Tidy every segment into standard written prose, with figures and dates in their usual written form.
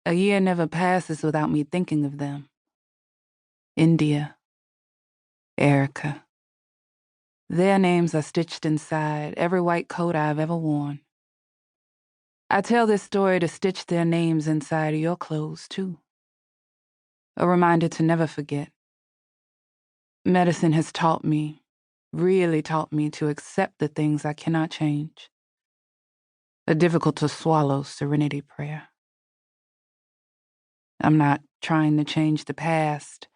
A year never passes without me thinking of them. India, Erica. Their names are stitched inside every white coat I've ever worn. I tell this story to stitch their names inside your clothes, too. A reminder to never forget. Medicine has taught me, really taught me to accept the things I cannot change. A difficult-to-swallow serenity prayer. I'm not trying to change the past.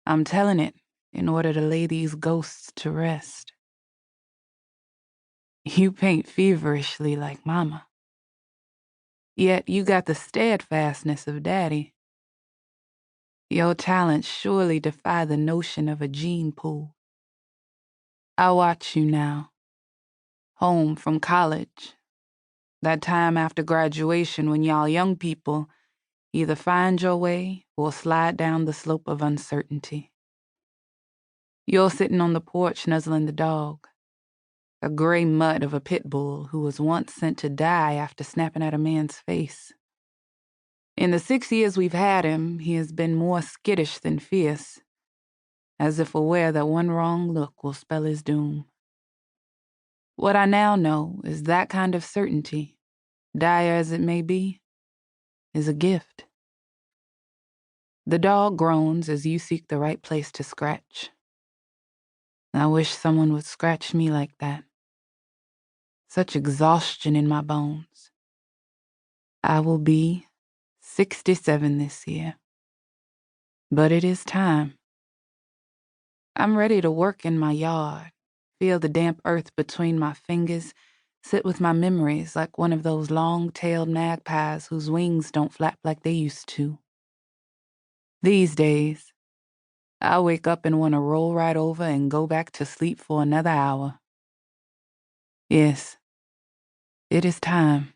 I'm telling it in order to lay these ghosts to rest. You paint feverishly like Mama. Yet you got the steadfastness of Daddy. Your talents surely defy the notion of a gene pool. I watch you now, home from college, that time after graduation when y'all young people either find your way or slide down the slope of uncertainty. You're sitting on the porch nuzzling the dog, a gray mutt of a pit bull who was once sent to die after snapping at a man's face. In the 6 years we've had him, he has been more skittish than fierce, as if aware that one wrong look will spell his doom. What I now know is that kind of certainty, dire as it may be, is a gift. The dog groans as you seek the right place to scratch. I wish someone would scratch me like that. Such exhaustion in my bones. I will be 67 this year. But it is time. I'm ready to work in my yard, feel the damp earth between my fingers, sit with my memories like one of those long-tailed magpies whose wings don't flap like they used to. These days, I wake up and want to roll right over and go back to sleep for another hour. Yes, it is time.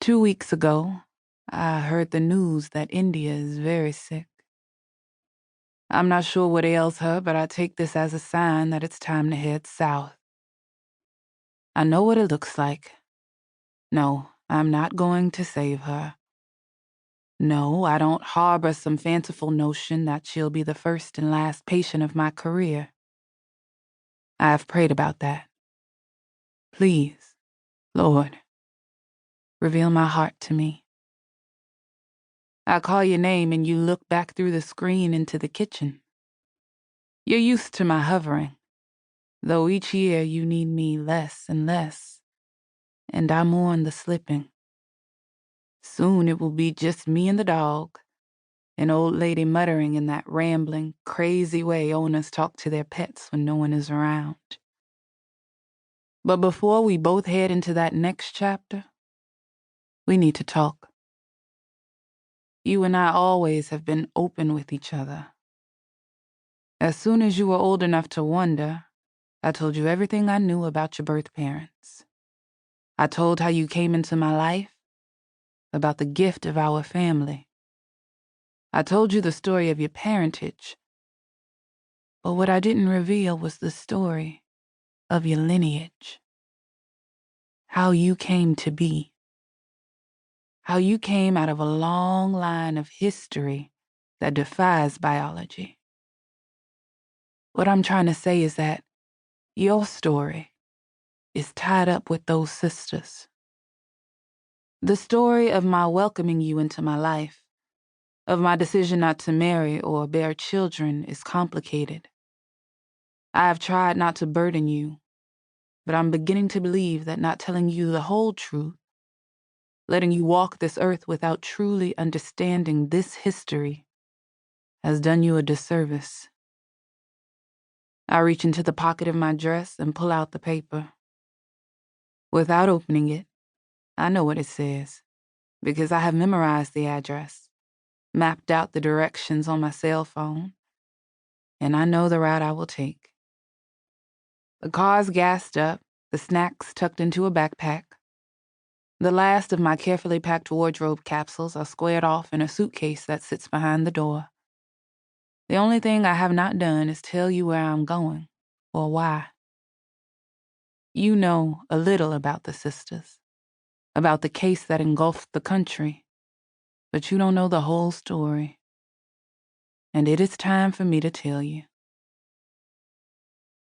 2 weeks ago, I heard the news that India is very sick. I'm not sure what ails her, but I take this as a sign that it's time to head south. I know what it looks like. No, I'm not going to save her. No, I don't harbor some fanciful notion that she'll be the first and last patient of my career. I have prayed about that. Please, Lord, reveal my heart to me. I call your name and you look back through the screen into the kitchen. You're used to my hovering, though each year you need me less and less, and I mourn the slipping. Soon it will be just me and the dog, an old lady muttering in that rambling, crazy way owners talk to their pets when no one is around. But before we both head into that next chapter, we need to talk. You and I always have been open with each other. As soon as you were old enough to wonder, I told you everything I knew about your birth parents. I told how you came into my life, about the gift of our family. I told you the story of your parentage. But what I didn't reveal was the story of your lineage. How you came to be. How you came out of a long line of history that defies biology. What I'm trying to say is that your story is tied up with those sisters. The story of my welcoming you into my life, of my decision not to marry or bear children, is complicated. I have tried not to burden you, but I'm beginning to believe that not telling you the whole truth, letting you walk this earth without truly understanding this history, has done you a disservice. I reach into the pocket of my dress and pull out the paper. Without opening it, I know what it says, because I have memorized the address, mapped out the directions on my cell phone, and I know the route I will take. The car's gassed up, the snacks tucked into a backpack. The last of my carefully packed wardrobe capsules are squared off in a suitcase that sits behind the door. The only thing I have not done is tell you where I'm going, or why. You know a little about the sisters, about the case that engulfed the country, but you don't know the whole story. And it is time for me to tell you.